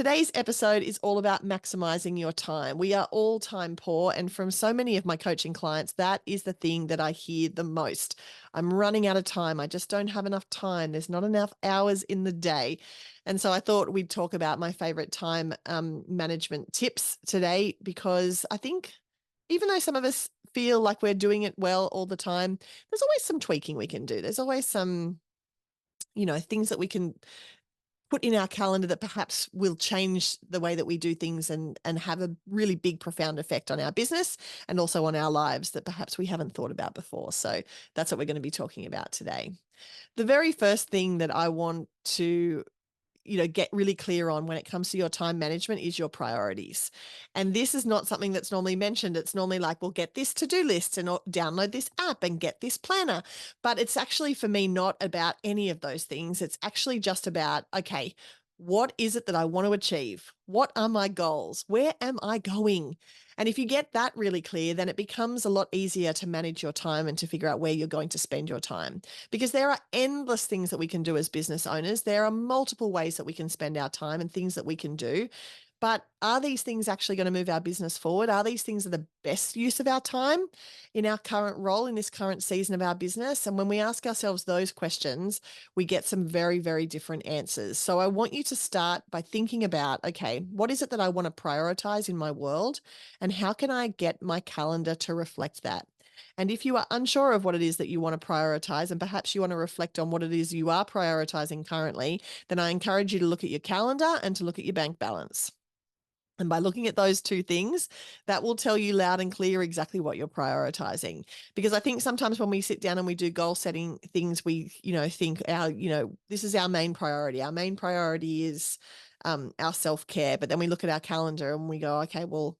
Today's episode is all about maximizing your time. We are all time poor, and from so many of my coaching clients, that is the thing that I hear the most. I'm running out of time. I just don't have enough time. There's not enough hours in the day. And so I thought we'd talk about my favorite time management tips today, because I think even though some of us feel like we're doing it well all the time, there's always some tweaking we can do. There's always some things that we can put in our calendar that perhaps will change the way that we do things and have a really big, profound effect on our business and also on our lives that perhaps we haven't thought about before. So that's what we're going to be talking about today. The very first thing that I want to get really clear on when it comes to your time management is your priorities. And this is not something that's normally mentioned. It's normally like, well, get this to-do list and download this app and get this planner. But it's actually, for me, not about any of those things. It's actually just about, okay, what is it that I want to achieve? What are my goals? Where am I going? And if you get that really clear, then it becomes a lot easier to manage your time and to figure out where you're going to spend your time. Because there are endless things that we can do as business owners. There are multiple ways that we can spend our time and things that we can do. But are these things actually going to move our business forward? Are these things the best use of our time in our current role, in this current season of our business? And when we ask ourselves those questions, we get some very, very different answers. So I want you to start by thinking about, okay, what is it that I want to prioritize in my world? And how can I get my calendar to reflect that? And if you are unsure of what it is that you want to prioritize, and perhaps you want to reflect on what it is you are prioritizing currently, then I encourage you to look at your calendar and to look at your bank balance. And by looking at those two things, that will tell you loud and clear exactly what you're prioritizing. Because I think sometimes when we sit down and we do goal setting things, we, think this is our main priority. Our main priority is our self-care. But then we look at our calendar and we go, okay, well,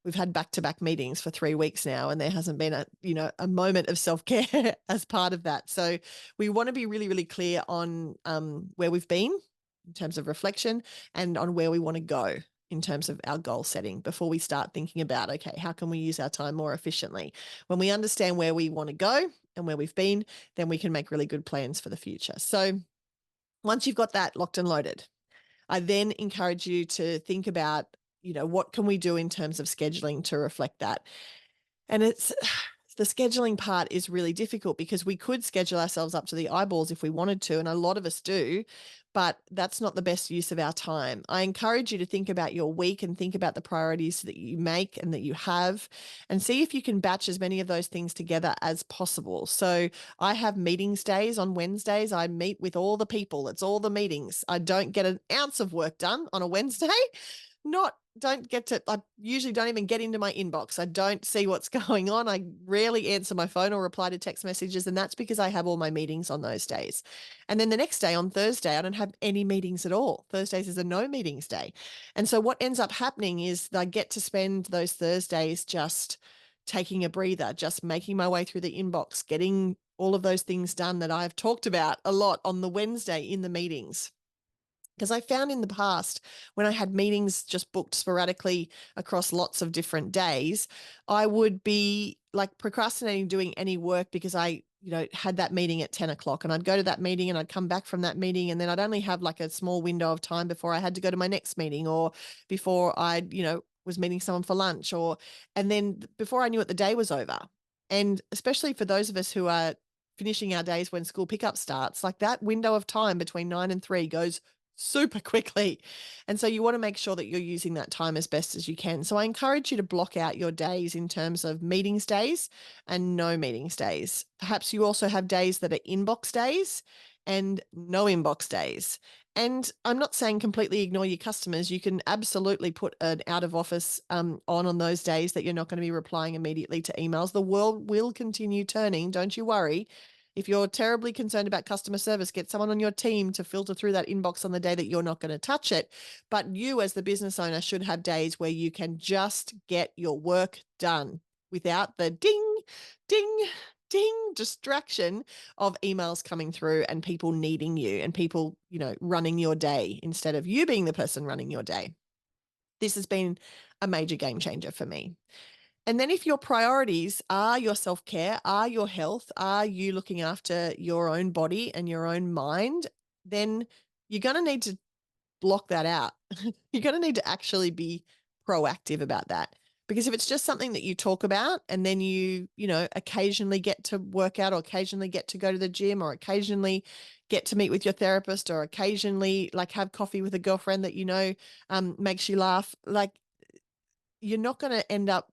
we've had back-to-back meetings for 3 weeks now, and there hasn't been a moment of self-care as part of that. So we want to be really, really clear on where we've been in terms of reflection and on where we want to go in terms of our goal setting before we start thinking about, okay, how can we use our time more efficiently? When we understand where we want to go and where we've been, then we can make really good plans for the future. So once you've got that locked and loaded, I then encourage you to think about, what can we do in terms of scheduling to reflect that? And it's the scheduling part is really difficult because we could schedule ourselves up to the eyeballs if we wanted to, and a lot of us do, but that's not the best use of our time. I encourage you to think about your week and think about the priorities that you make and that you have, and see if you can batch as many of those things together as possible. So I have meetings days on Wednesdays. I meet with all the people. It's all the meetings. I don't get an ounce of work done on a Wednesday. I usually don't even get into my inbox. I don't see what's going on. I rarely answer my phone or reply to text messages. And that's because I have all my meetings on those days. And then the next day, on Thursday, I don't have any meetings at all. Thursdays is a no meetings day. And so what ends up happening is that I get to spend those Thursdays just taking a breather, just making my way through the inbox, getting all of those things done that I've talked about a lot on the Wednesday in the meetings. Because I found in the past when I had meetings just booked sporadically across lots of different days, I would be like procrastinating doing any work because I had that meeting at 10 o'clock, and I'd go to that meeting and I'd come back from that meeting, and then I'd only have like a small window of time before I had to go to my next meeting, or before I, was meeting someone for lunch, and then before I knew it, the day was over. And especially for those of us who are finishing our days when school pickup starts, like that window of time between 9 and 3 goes super quickly. And so you want to make sure that you're using that time as best as you can. So I encourage you to block out your days in terms of meetings days and no meetings days. Perhaps you also have days that are inbox days and no inbox days. And I'm not saying completely ignore your customers. You can absolutely put an out of office on those days that you're not going to be replying immediately to emails. The world will continue turning. Don't you worry. If you're terribly concerned about customer service, get someone on your team to filter through that inbox on the day that you're not going to touch it. But you, as the business owner, should have days where you can just get your work done without the ding, ding, ding distraction of emails coming through and people needing you and people, running your day instead of you being the person running your day. This has been a major game changer for me. And then if your priorities are your self-care, are your health, are you looking after your own body and your own mind, then you're going to need to block that out. You're going to need to actually be proactive about that. Because if it's just something that you talk about and then you occasionally get to work out or occasionally get to go to the gym or occasionally get to meet with your therapist or occasionally like have coffee with a girlfriend that makes you laugh, like you're not going to end up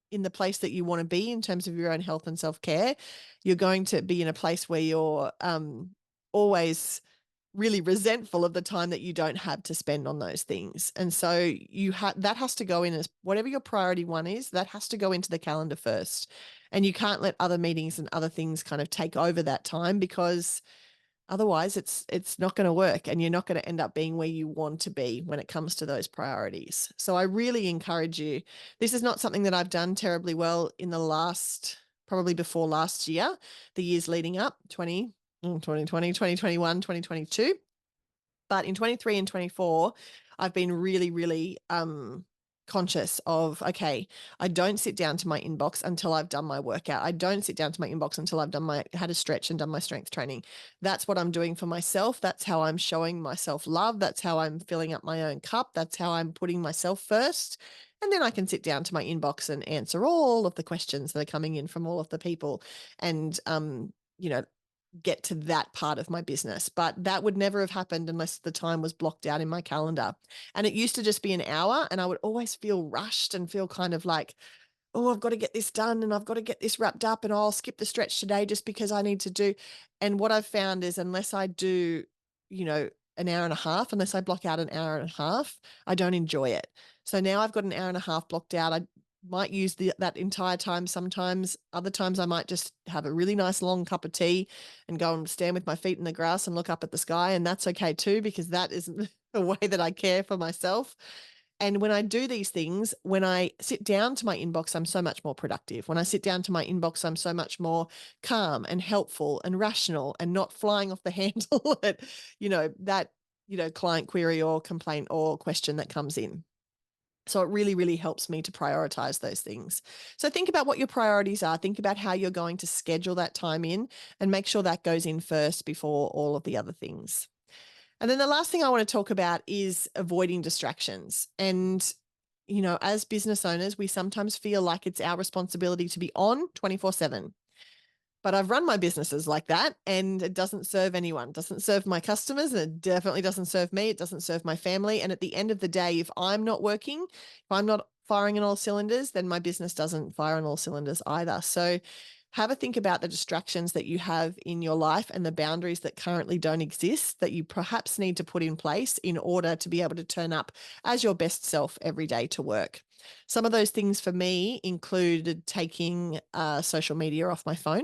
in the place that you want to be in terms of your own health and self-care. You're going to be in a place where you're always really resentful of the time that you don't have to spend on those things. And so that has to go in as whatever your priority one is, that has to go into the calendar first. And you can't let other meetings and other things kind of take over that time, because otherwise it's not going to work and you're not going to end up being where you want to be when it comes to those priorities. So I really encourage you. This is not something that I've done terribly well in the probably before last year, the years leading up, 2020, 2021, 2022. But in 23 and 24, I've been really, really conscious of, okay, I don't sit down to my inbox until I've done my workout. I don't sit down to my inbox until I've had a stretch and done my strength training. That's what I'm doing for myself. That's how I'm showing myself love. That's how I'm filling up my own cup. That's how I'm putting myself first. And then I can sit down to my inbox and answer all of the questions that are coming in from all of the people and, get to that part of my business. But that would never have happened unless the time was blocked out in my calendar. And it used to just be an hour, and I would always feel rushed and feel kind of like, oh, I've got to get this done and I've got to get this wrapped up, and I'll skip the stretch today just because I need to do. And what I've found is unless I do, an hour and a half, unless I block out an hour and a half, I don't enjoy it. So now I've got an hour and a half blocked out. I might use that entire time sometimes. Other times I might just have a really nice long cup of tea and go and stand with my feet in the grass and look up at the sky. And that's okay too, because that isn't a way that I care for myself. And when I do these things, when I sit down to my inbox, I'm so much more productive. When I sit down to my inbox, I'm so much more calm and helpful and rational and not flying off the handle at, that, client query or complaint or question that comes in. So it really, really helps me to prioritize those things. So think about what your priorities are. Think about how you're going to schedule that time in and make sure that goes in first before all of the other things. And then the last thing I want to talk about is avoiding distractions. And, as business owners, we sometimes feel like it's our responsibility to be on 24/7. But I've run my businesses like that, and it doesn't serve anyone. It doesn't serve my customers, and it definitely doesn't serve me. It doesn't serve my family. And at the end of the day, if I'm not working, if I'm not firing on all cylinders, then my business doesn't fire on all cylinders either. So have a think about the distractions that you have in your life and the boundaries that currently don't exist that you perhaps need to put in place in order to be able to turn up as your best self every day to work. Some of those things for me included taking social media off my phone.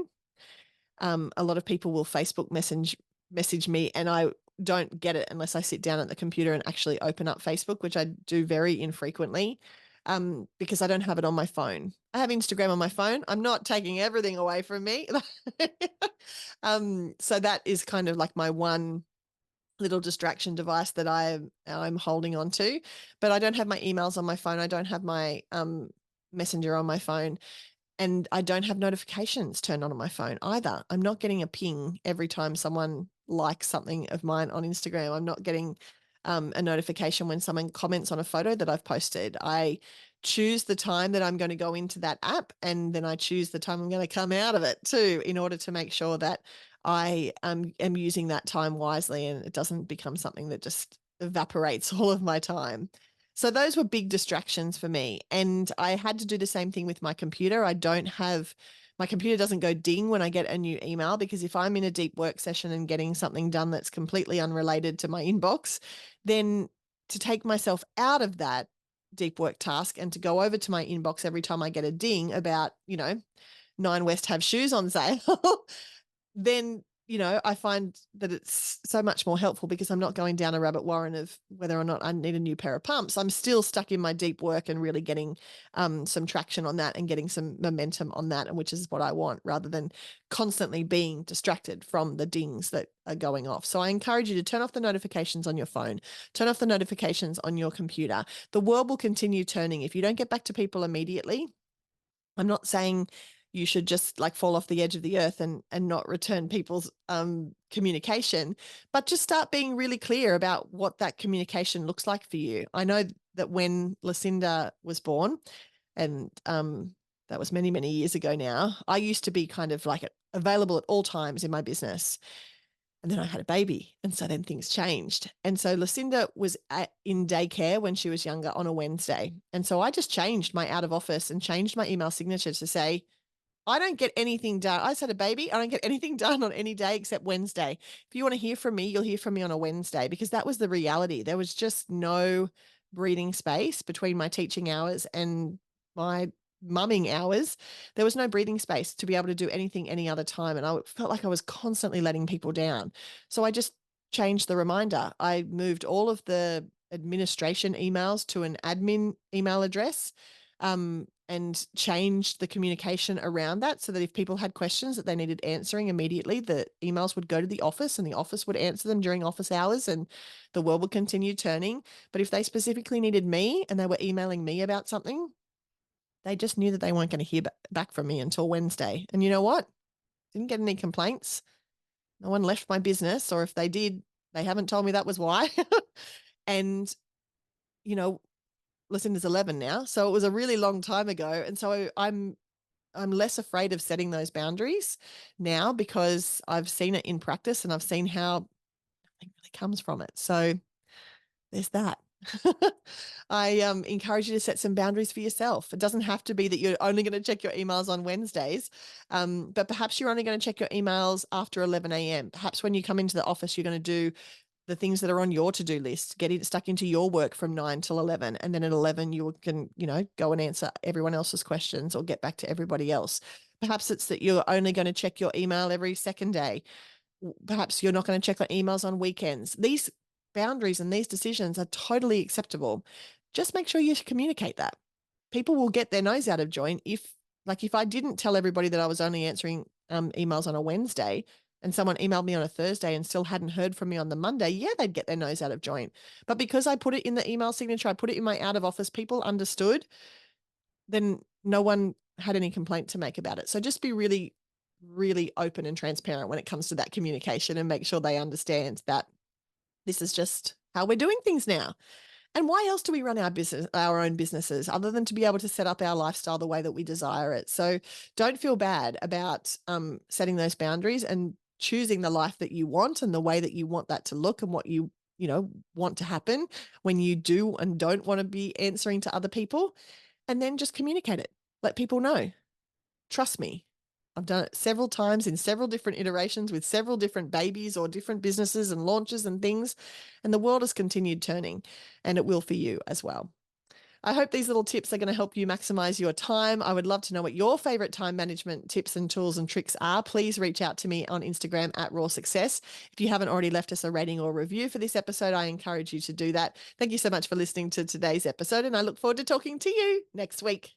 A lot of people will Facebook message me, and I don't get it unless I sit down at the computer and actually open up Facebook, which I do very infrequently, because I don't have it on my phone. I have Instagram on my phone. I'm not taking everything away from me. So that is kind of like my one little distraction device that I'm holding on to. But I don't have my emails on my phone. I don't have my messenger on my phone. And I don't have notifications turned on my phone either. I'm not getting a ping every time someone likes something of mine on Instagram. I'm not getting a notification when someone comments on a photo that I've posted. I choose the time that I'm going to go into that app, and then I choose the time I'm going to come out of it too, in order to make sure that I am using that time wisely and it doesn't become something that just evaporates all of my time. So those were big distractions for me. And I had to do the same thing with my computer. My computer doesn't go ding when I get a new email, because if I'm in a deep work session and getting something done that's completely unrelated to my inbox, then to take myself out of that deep work task and to go over to my inbox every time I get a ding about, 9 West have shoes on sale, then I find that it's so much more helpful, because I'm not going down a rabbit warren of whether or not I need a new pair of pumps. I'm still stuck in my deep work and really getting some traction on that and getting some momentum on that, and which is what I want, rather than constantly being distracted from the dings that are going off. So I encourage you to turn off the notifications on your phone, turn off the notifications on your computer. The world will continue turning. If you don't get back to people immediately, I'm not saying you should just like fall off the edge of the earth and not return people's communication, but just start being really clear about what that communication looks like for you. I know that when Lucinda was born, and that was many, many years ago now, I used to be kind of like available at all times in my business. And then I had a baby. And so then things changed. And so Lucinda was in daycare when she was younger on a Wednesday. And so I just changed my out of office and changed my email signature to say, I don't get anything done. I just had a baby. I don't get anything done on any day except Wednesday. If you want to hear from me, you'll hear from me on a Wednesday, because that was the reality. There was just no breathing space between my teaching hours and my mumming hours. There was no breathing space to be able to do anything any other time. And I felt like I was constantly letting people down. So I just changed the reminder. I moved all of the administration emails to an admin email address. And changed the communication around that so that if people had questions that they needed answering immediately, the emails would go to the office and the office would answer them during office hours and the world would continue turning. But if they specifically needed me and they were emailing me about something, they just knew that they weren't going to hear back from me until Wednesday. And you know what? Didn't get any complaints. No one left my business, or if they did, they haven't told me that was why. And, you know, Lucinda's 11 now, so it was a really long time ago. And so I'm less afraid of setting those boundaries now because I've seen it in practice and I've seen how nothing really comes from it. So there's that. I encourage you to set some boundaries for yourself. It doesn't have to be that you're only going to check your emails on Wednesdays, but perhaps you're only going to check your emails after 11 a.m. Perhaps when you come into the office, you're going to do the things that are on your to-do list, get it stuck into your work from 9 till 11. And then at 11, you can, go and answer everyone else's questions or get back to everybody else. Perhaps it's that you're only going to check your email every second day. Perhaps you're not going to check your emails on weekends. These boundaries and these decisions are totally acceptable. Just make sure you communicate that. People will get their nose out of joint if I didn't tell everybody that I was only answering emails on a Wednesday and someone emailed me on a Thursday and still hadn't heard from me on the Monday, yeah, they'd get their nose out of joint. But because I put it in the email signature, I put it in my out of office, people understood, then no one had any complaint to make about it. So just be really, really open and transparent when it comes to that communication and make sure they understand that this is just how we're doing things now. And why else do we run our own businesses other than to be able to set up our lifestyle the way that we desire it? So don't feel bad about setting those boundaries and choosing the life that you want and the way that you want that to look and what you want to happen when you do and don't want to be answering to other people. And then just communicate it. Let people know. Trust me. I've done it several times in several different iterations with several different babies or different businesses and launches and things. And the world has continued turning, and it will for you as well. I hope these little tips are going to help you maximize your time. I would love to know what your favorite time management tips and tools and tricks are. Please reach out to me on Instagram at Roar Success. If you haven't already left us a rating or review for this episode, I encourage you to do that. Thank you so much for listening to today's episode, and I look forward to talking to you next week.